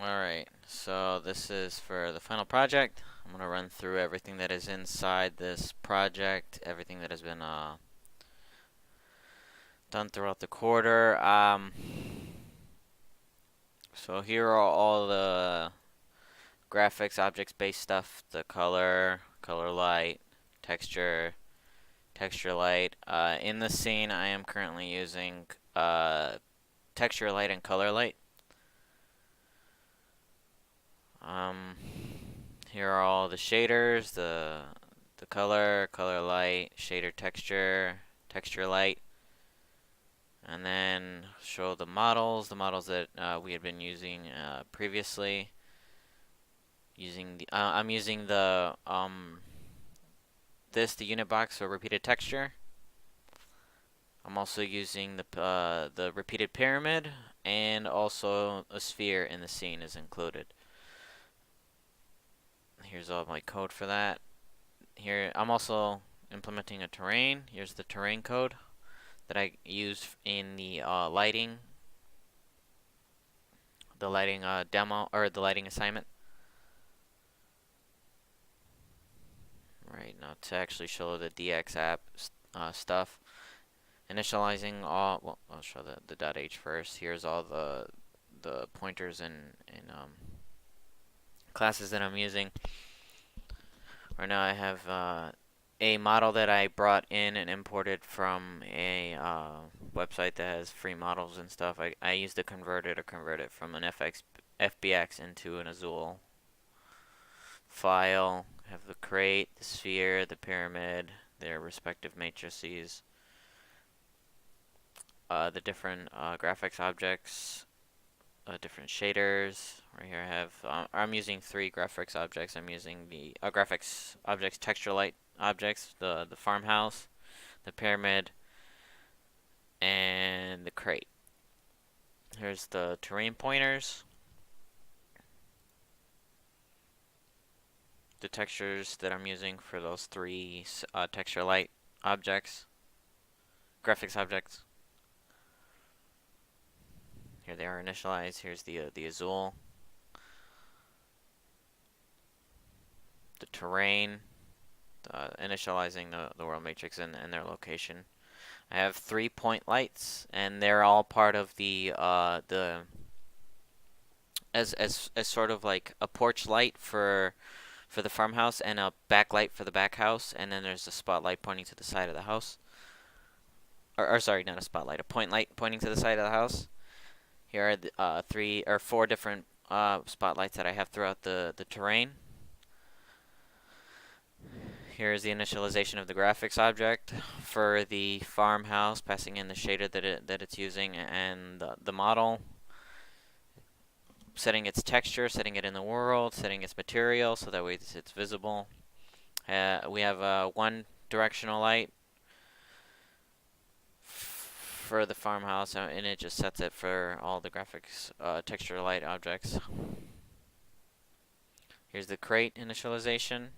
Alright, so this is for the final project. I'm going to run through everything that is inside this project, everything that has been done throughout the quarter. So here are all the graphics, objects-based stuff, the color light, texture, texture light. In the scene, I am currently using texture light and color light. Um, Here are all the shaders, the color light, shader texture, texture light, and then show the models that we had been using previously. I'm using the unit box for repeated texture. I'm also using the repeated pyramid, and also a sphere in the scene is included. Here's all my code for that. Here, I'm also implementing a terrain. Here's the terrain code that I used in the lighting demo, or the lighting assignment. Right now, to actually show the DX app stuff, initializing all. Well, I'll show the .h first. Here's all the pointers and classes that I'm using. Right now, I have a model that I brought in and imported from a website that has free models and stuff. I used to convert it from an FBX into an Azul file. Have the crate, the sphere, the pyramid, their respective matrices, the different graphics objects, different shaders. Right here I have, I'm using 3 graphics objects. I'm using the graphics objects, texture light objects, the farmhouse, the pyramid, and the crate. Here's the terrain pointers, the textures that I'm using for those 3 texture light objects, graphics objects. Here they are initialized. Here's the Azul, the terrain, initializing the world matrix and their location. I have 3 point lights, and they're all part of the as sort of like a porch light for the farmhouse and a backlight for the back house, and then there's a spotlight pointing to the side of the house. Or sorry, not a spotlight, a point light pointing to the side of the house. Here are the 3 or 4 different spotlights that I have throughout the terrain. Here's the initialization of the graphics object for the farmhouse, passing in the shader that it's using, and the model. Setting its texture, setting it in the world, setting its material so that way it's visible. We have one directional light for the farmhouse, and it just sets it for all the graphics texture light objects. Here's the crate initialization.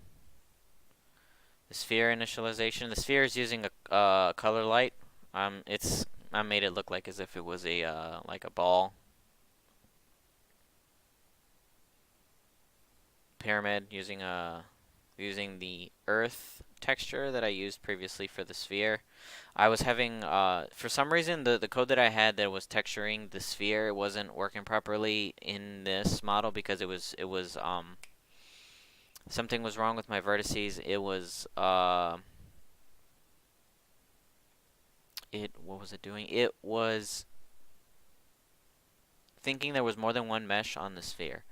The sphere initialization. The sphere is using a color light. I made it look like as if it was like a ball. Pyramid using the earth texture that I used previously for the sphere. I was having for some reason the code that I had that was texturing the sphere wasn't working properly in this model because it was something was wrong with my vertices. It was what was it doing? It was thinking there was more than one mesh on the sphere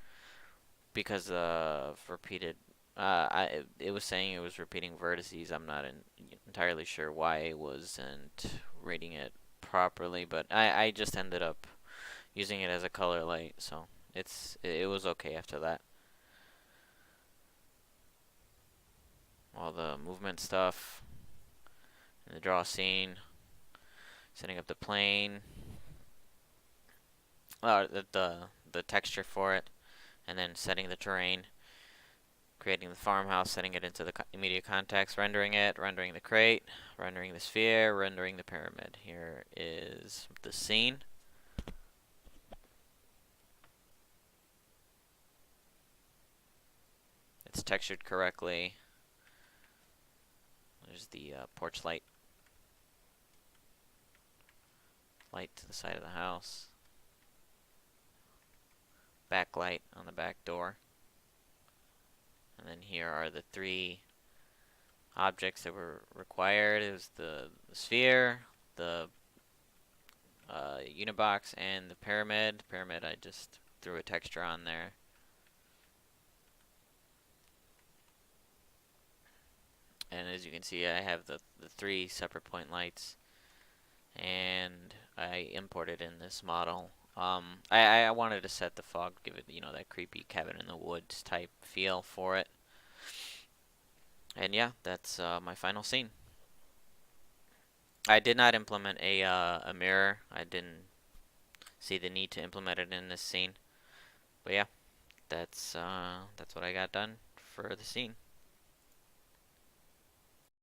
because of repeated. It was saying it was repeating vertices. I'm not entirely sure why it wasn't reading it properly, but I just ended up using it as a color light, so it was okay after that. All the movement stuff in the draw scene, setting up the plane, the texture for it, and then setting the terrain, creating the farmhouse, setting it into the immediate context, rendering it, rendering the crate, rendering the sphere, rendering the pyramid. Here is the scene. textured correctly. There's the porch light to the side of the house. Backlight on the back door. And then here are the three objects that were required. It was the sphere, the unibox, and the pyramid. Pyramid, I just threw a texture on there. And as you can see, I have the three separate point lights, and I imported in this model. I wanted to set the fog, give it, you know, that creepy cabin in the woods type feel for it. And yeah, that's my final scene. I did not implement a mirror. I didn't see the need to implement it in this scene. But yeah, that's what I got done for the scene.